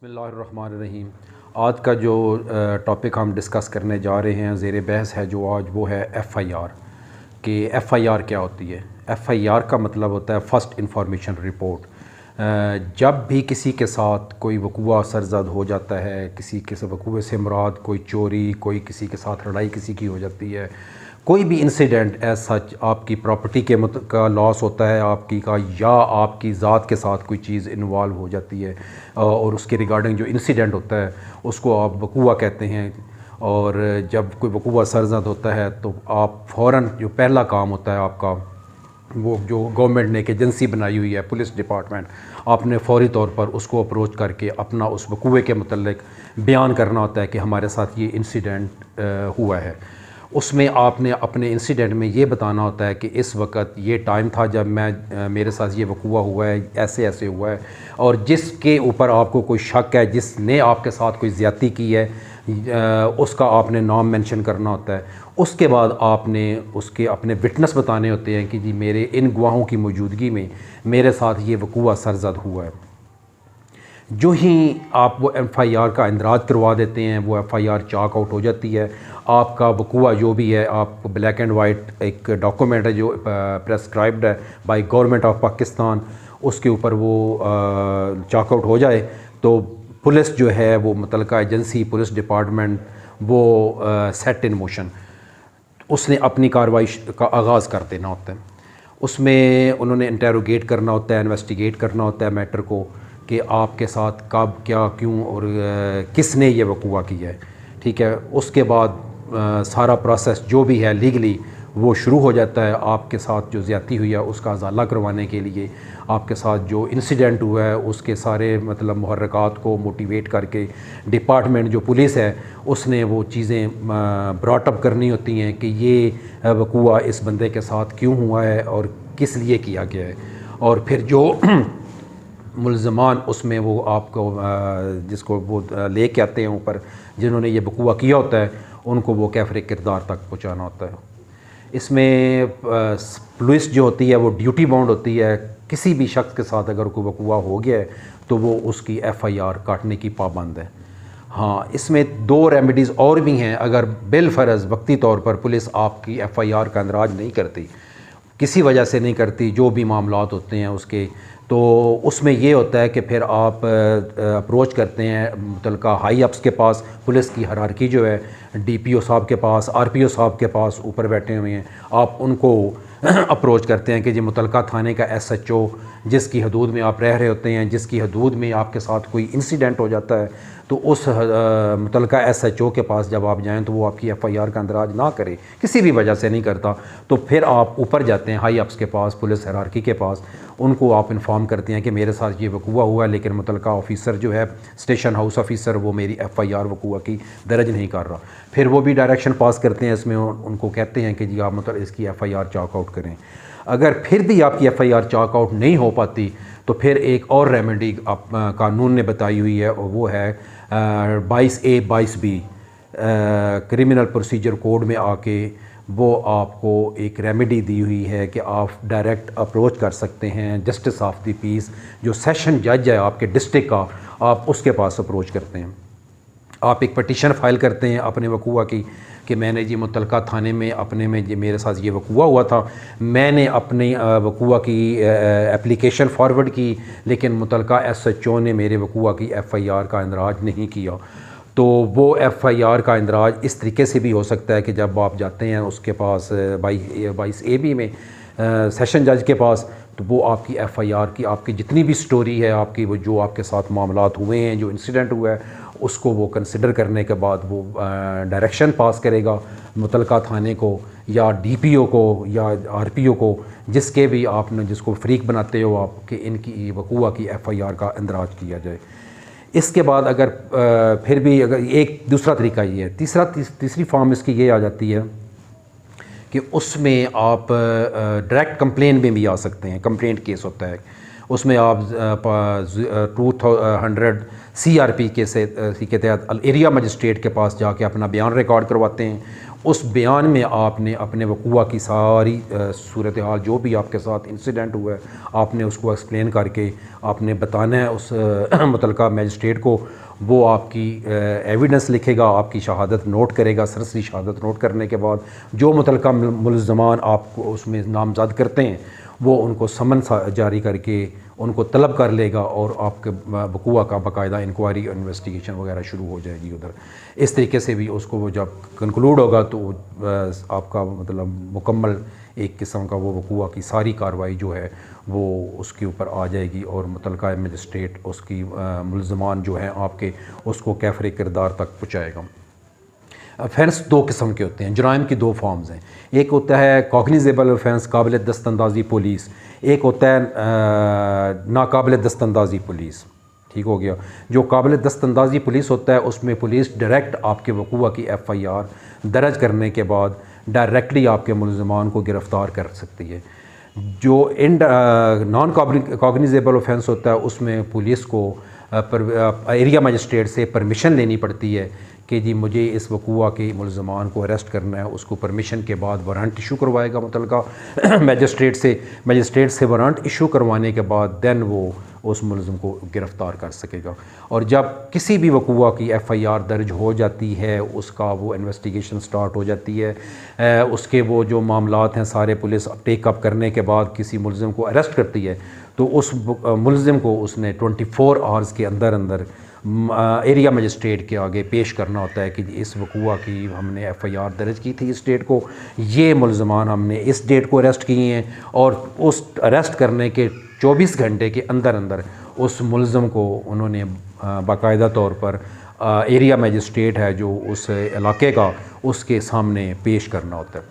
بسم اللہ الرحمن الرحیم۔ آج کا جو ٹاپک ہم ڈسکس کرنے جا رہے ہیں، زیر بحث ہے جو آج، وہ ہے ایف آئی آر، کہ ایف آئی آر کیا ہوتی ہے۔ ایف آئی آر کا مطلب ہوتا ہے فرسٹ انفارمیشن رپورٹ۔ جب بھی کسی کے ساتھ کوئی وقوع سرزد ہو جاتا ہے، کسی کے وقوع سے مراد کوئی چوری، کوئی کسی کے ساتھ لڑائی کسی کی ہو جاتی ہے، کوئی بھی انسیڈنٹ ایز سچ، آپ کی پراپرٹی کا لاس ہوتا ہے آپ کی کا، یا آپ کی ذات کے ساتھ کوئی چیز انوالو ہو جاتی ہے اور اس کے ریگارڈنگ جو انسیڈنٹ ہوتا ہے اس کو آپ وقوع کہتے ہیں۔ اور جب کوئی وقوع سرزد ہوتا ہے تو آپ فوراً جو پہلا کام ہوتا ہے آپ کا، وہ جو گورنمنٹ نے ایک ایجنسی بنائی ہوئی ہے پولیس ڈپارٹمنٹ، آپ نے فوری طور پر اس کو اپروچ کر کے اپنا اس وقوع کے متعلق بیان کرنا ہوتا ہے کہ ہمارے ساتھ یہ انسیڈنٹ ہوا ہے۔ اس میں آپ نے اپنے انسیڈنٹ میں یہ بتانا ہوتا ہے کہ اس وقت یہ ٹائم تھا جب میرے ساتھ یہ وقوع ہوا ہے، ایسے ایسے ہوا ہے، اور جس کے اوپر آپ کو کوئی شک ہے، جس نے آپ کے ساتھ کوئی زیادتی کی ہے، اس کا آپ نے نام مینشن کرنا ہوتا ہے۔ اس کے بعد آپ نے اس کے اپنے وٹنس بتانے ہوتے ہیں کہ جی میرے ان گواہوں کی موجودگی میں میرے ساتھ یہ وقوع سرزد ہوا ہے۔ جو ہی آپ وہ ایف آئی آر کا اندراج کروا دیتے ہیں، وہ F I R chalk out ہو جاتی ہے۔ آپ کا وقوع جو بھی ہے، آپ بلیک اینڈ وائٹ ایک ڈاکومنٹ ہے جو پریسکرائبڈ ہے بائی گورنمنٹ آف پاکستان، اس کے اوپر وہ چاک آؤٹ ہو جائے تو پولیس جو ہے، وہ متعلقہ ایجنسی پولیس ڈپارٹمنٹ، وہ سیٹ ان موشن، اس نے اپنی کارروائی کا آغاز کر دینا ہوتا ہے۔ اس میں انہوں نے انٹیروگیٹ کرنا ہوتا ہے، انویسٹیگیٹ کرنا ہوتا ہے میٹر کو، کہ آپ کے ساتھ کب، کیا، کیوں اور کس نے یہ وقوع کیا ہے، ٹھیک ہے۔ اس کے بعد سارا پروسیس جو بھی ہے لیگلی وہ شروع ہو جاتا ہے۔ آپ کے ساتھ جو زیادتی ہوئی ہے اس کا ازالہ کروانے کے لیے، آپ کے ساتھ جو انسیڈنٹ ہوا ہے اس کے سارے محرکات کو موٹیویٹ کر کے ڈپارٹمنٹ جو پولیس ہے اس نے وہ چیزیں براٹ اپ کرنی ہوتی ہیں کہ یہ وقوع اس بندے کے ساتھ کیوں ہوا ہے اور کس لیے کیا گیا ہے۔ اور پھر جو ملزمان اس میں وہ آپ کو جس کو وہ لے کے آتے ہیں اوپر، جنہوں نے یہ وقوع کیا ہوتا ہے، ان کو وہ کیفر کردار تک پہنچانا ہوتا ہے۔ اس میں پولیس جو ہوتی ہے وہ ڈیوٹی باؤنڈ ہوتی ہے، کسی بھی شخص کے ساتھ اگر کوئی وقوع ہو گیا ہے تو وہ اس کی ایف آئی آر کاٹنے کی پابند ہے۔ ہاں، اس میں دو ریمیڈیز اور بھی ہیں۔ اگر بالفرض وقتی طور پر پولیس آپ کی ایف آئی آر کا اندراج نہیں کرتی، کسی وجہ سے نہیں کرتی، جو بھی معاملات ہوتے ہیں اس کے، تو اس میں یہ ہوتا ہے کہ پھر آپ اپروچ کرتے ہیں متعلقہ ہائی اپس کے پاس، پولیس کی ہرارکی جو ہے، ڈی پی او صاحب کے پاس، آر پی او صاحب کے پاس اوپر بیٹھے ہوئے ہیں، آپ ان کو اپروچ کرتے ہیں کہ جی متعلقہ تھانے کا ایس ایچ او جس کی حدود میں آپ رہ رہے ہوتے ہیں، جس کی حدود میں آپ کے ساتھ کوئی انسیڈنٹ ہو جاتا ہے، تو اس متعلقہ ایس ایچ او کے پاس جب آپ جائیں تو وہ آپ کی ایف آئی آر کا اندراج نہ کرے، کسی بھی وجہ سے نہیں کرتا، تو پھر آپ اوپر جاتے ہیں ہائی اپس کے پاس، پولیس ہیرارکی کے پاس، ان کو آپ انفارم کرتے ہیں کہ میرے ساتھ یہ وقوع ہوا ہے، لیکن متعلقہ آفیسر جو ہے اسٹیشن ہاؤس آفیسر، وہ میری ایف آئی آر وقوع کی درج نہیں کر رہا۔ پھر وہ بھی ڈائریکشن پاس کرتے ہیں، اس میں ان کو کہتے ہیں کہ جی آپ مطلب اس کی F I R chalk out کریں۔ اگر پھر بھی آپ کی F I R chalk out نہیں ہو پاتی تو پھر ایک اور ریمیڈی قانون نے بتائی ہوئی ہے، اور وہ ہے 22A 22B criminal procedure code میں آ کے وہ آپ کو ایک ریمیڈی دی ہوئی ہے کہ آپ ڈائریکٹ اپروچ کر سکتے ہیں جسٹس آف دی پیس، جو سیشن جج ہے آپ کے ڈسٹرکٹ کا، آپ اس کے پاس اپروچ کرتے ہیں۔ آپ ایک پٹیشن فائل کرتے ہیں اپنے وقوع کی کہ میں نے جی متعلقہ تھانے میں اپنے میں جی میرے ساتھ یہ وقوع ہوا تھا، میں نے اپنی وقوع کی اپلیکیشن فارورڈ کی، لیکن متعلقہ ایس ایچ او نے میرے وقوع کی ایف آئی آر کا اندراج نہیں کیا۔ تو وہ ایف آئی آر کا اندراج اس طریقے سے بھی ہو سکتا ہے کہ جب آپ جاتے ہیں اس کے پاس 22AB میں سیشن جج کے پاس، تو وہ آپ کی ایف آئی آر کی آپ کی جتنی بھی سٹوری ہے، آپ کی وہ جو آپ کے ساتھ معاملات ہوئے ہیں، جو انسیڈنٹ ہوا ہے، اس کو وہ کنسیڈر کرنے کے بعد وہ ڈائریکشن پاس کرے گا متعلقہ تھانے کو یا ڈی پی او کو یا آر پی او کو، جس کے بھی آپ نے جس کو فریق بناتے ہو آپ کہ ان کی وقوع کی ایف آئی آر کا اندراج کیا جائے۔ اس کے بعد اگر پھر بھی اگر ایک دوسرا طریقہ یہ ہے، تیسری فارم اس کی یہ آ جاتی ہے کہ اس میں آپ ڈائریکٹ کمپلین میں بھی آ سکتے ہیں، کمپلینٹ کیس ہوتا ہے، اس میں آپ 200 CRP کے تحت ایریا مجسٹریٹ کے پاس جا کے اپنا بیان ریکارڈ کرواتے ہیں. اس بیان میں آپ نے اپنے وقوع کی ساری صورتحال جو بھی آپ کے ساتھ انسیڈنٹ ہوا ہے آپ نے اس کو ایکسپلین کر کے آپ نے بتانا ہے اس متعلقہ میجسٹریٹ کو. وہ آپ کی ایویڈنس لکھے گا, آپ کی شہادت نوٹ کرے گا. سرسری شہادت نوٹ کرنے کے بعد جو متعلقہ ملزمان آپ کو اس میں نامزد کرتے ہیں وہ ان کو سمن جاری کر کے ان کو طلب کر لے گا اور آپ کے وقوع کا باقاعدہ انکوائری انویسٹیگیشن وغیرہ شروع ہو جائے گی ادھر. اس طریقے سے بھی اس کو وہ جب کنکلوڈ ہوگا تو آپ کا مطلب مکمل ایک قسم کا وہ وقوع کی ساری کارروائی جو ہے وہ اس کے اوپر آ جائے گی اور متعلقہ مجسٹریٹ اس کی ملزمان جو ہیں آپ کے اس کو کیفر کردار تک پہنچائے گا. افینس دو قسم کے ہوتے ہیں, جرائم کی دو فارمز ہیں. ایک ہوتا ہے کاگنیزیبل افینس, قابل دست اندازی پولیس. ایک ہوتا ہے ناقابل دست اندازی پولیس. ٹھیک ہو گیا. جو قابل دست اندازی پولیس ہوتا ہے اس میں پولیس ڈائریکٹ آپ کے وقوع کی FIR درج کرنے کے بعد ڈائریکٹلی آپ کے ملزمان کو گرفتار کر سکتی ہے. جو نان کاگنیزیبل اوفینس ہوتا ہے اس میں پولیس کو ایریا مجسٹریٹ سے پرمیشن لینی پڑتی ہے کہ جی مجھے اس وقوع کے ملزمان کو اریسٹ کرنا ہے. اس کو پرمیشن کے بعد وارنٹ ایشو کروائے گا متعلقہ میجسٹریٹ سے وارنٹ ایشو کروانے کے بعد دین وہ اس ملزم کو گرفتار کر سکے گا. اور جب کسی بھی وقوع کی FIR درج ہو جاتی ہے اس کا وہ انویسٹیگیشن سٹارٹ ہو جاتی ہے, اس کے وہ جو معاملات ہیں سارے پولیس ٹیک اپ کرنے کے بعد کسی ملزم کو اریسٹ کرتی ہے تو اس ملزم کو اس نے 24 آورز کے اندر ایریا مجسٹریٹ کے آگے پیش کرنا ہوتا ہے کہ اس وقوع کی ہم نے FIR درج کی تھی اس ڈیٹ کو, یہ ملزمان ہم نے اس ڈیٹ کو اریسٹ کیے ہیں, اور اس اریسٹ کرنے کے 24 گھنٹے کے اندر اس ملزم کو انہوں نے باقاعدہ طور پر ایریا میجسٹریٹ ہے جو اس علاقے کا اس کے سامنے پیش کرنا ہوتا ہے.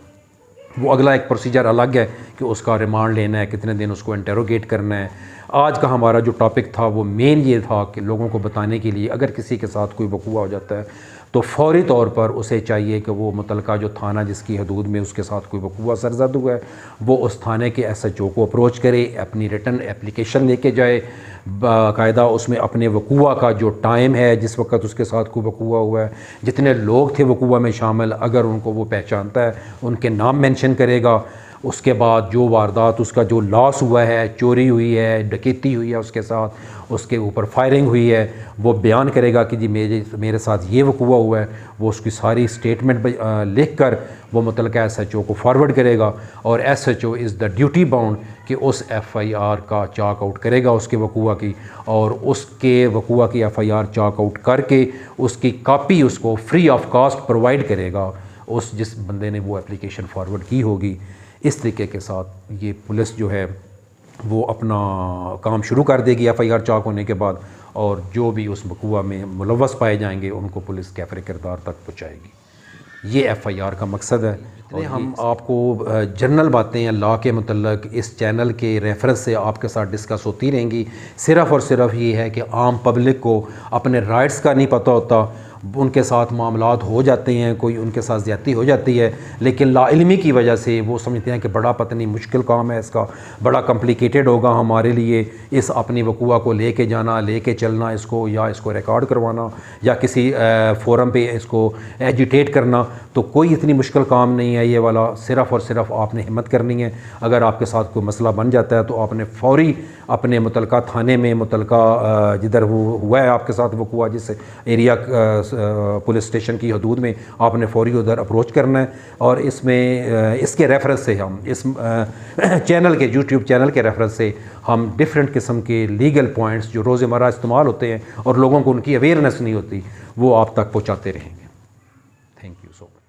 وہ اگلا ایک پروسیجر الگ ہے کہ اس کا ریمانڈ لینا ہے, کتنے دن اس کو انٹیروگیٹ کرنا ہے. آج کا ہمارا جو ٹاپک تھا وہ مین یہ تھا کہ لوگوں کو بتانے کے لیے اگر کسی کے ساتھ کوئی وقوع ہو جاتا ہے تو فوری طور پر اسے چاہیے کہ وہ متعلقہ جو تھانہ جس کی حدود میں اس کے ساتھ کوئی وقوع سرزد ہوا ہے وہ اس تھانے کے SHO کو اپروچ کرے, اپنی ریٹن اپلیکیشن لے کے جائے, باقاعدہ اس میں اپنے وقوع کا جو ٹائم ہے جس وقت اس کے ساتھ کوئی وقوع ہوا ہے, جتنے لوگ تھے وقوع میں شامل, اگر ان کو وہ پہچانتا ہے ان کے نام مینشن کرے گا. اس کے بعد جو واردات اس کا جو لاس ہوا ہے, چوری ہوئی ہے, ڈکیتی ہوئی ہے, اس کے ساتھ اس کے اوپر فائرنگ ہوئی ہے, وہ بیان کرے گا کہ جی میرے ساتھ یہ وقوع ہوا ہے. وہ اس کی ساری سٹیٹمنٹ لکھ کر وہ متعلقہ SHO کو فارورڈ کرے گا, اور SHO is the duty bound کہ اس FIR کا چاک آؤٹ کرے گا اس کے وقوع کی, اور اس کے وقوع کی FIR چاک آؤٹ کر کے اس کی کاپی اس کو فری آف کاسٹ پرووائڈ کرے گا اس جس بندے نے وہ اپلیکیشن فارورڈ کی ہوگی. اس طریقے کے ساتھ یہ پولیس جو ہے وہ اپنا کام شروع کر دے گی FIR چاک ہونے کے بعد, اور جو بھی اس وقوع میں ملوث پائے جائیں گے ان کو پولیس کیفر کردار تک پہنچائے گی. یہ FIR کا مقصد ہے. اور ہم آپ کو جنرل باتیں لا کے متعلق اس چینل کے ریفرنس سے آپ کے ساتھ ڈسکس ہوتی رہیں گی. صرف اور صرف یہ ہے کہ عام پبلک کو اپنے رائٹس کا نہیں پتہ ہوتا, ان کے ساتھ معاملات ہو جاتے ہیں, کوئی ان کے ساتھ زیادتی ہو جاتی ہے, لیکن لا علمی کی وجہ سے وہ سمجھتے ہیں کہ بڑا پتہ نہیں مشکل کام ہے, اس کا بڑا کمپلیکیٹڈ ہوگا ہمارے لیے اس اپنی وقوع کو لے کے جانا, لے کے چلنا اس کو, یا اس کو ریکارڈ کروانا, یا کسی فورم پہ اس کو ایجیٹیٹ کرنا. تو کوئی اتنی مشکل کام نہیں ہے یہ والا. صرف اور صرف آپ نے ہمت کرنی ہے. اگر آپ کے ساتھ کوئی مسئلہ بن جاتا ہے تو آپ نے فوری اپنے متعلقہ تھانے میں, متعلقہ جدھر ہوا ہے آپ کے ساتھ وقوع, جس ایریا پولیس اسٹیشن کی حدود میں, آپ نے فوری ادھر اپروچ کرنا ہے. اور اس میں اس کے ریفرنس سے ہم اس چینل کے YouTube چینل کے ریفرنس سے ہم ڈیفرنٹ قسم کے لیگل پوائنٹس جو روزمرہ استعمال ہوتے ہیں اور لوگوں کو ان کی اویئرنیس نہیں ہوتی وہ آپ تک پہنچاتے رہیں گے. Thank you so much.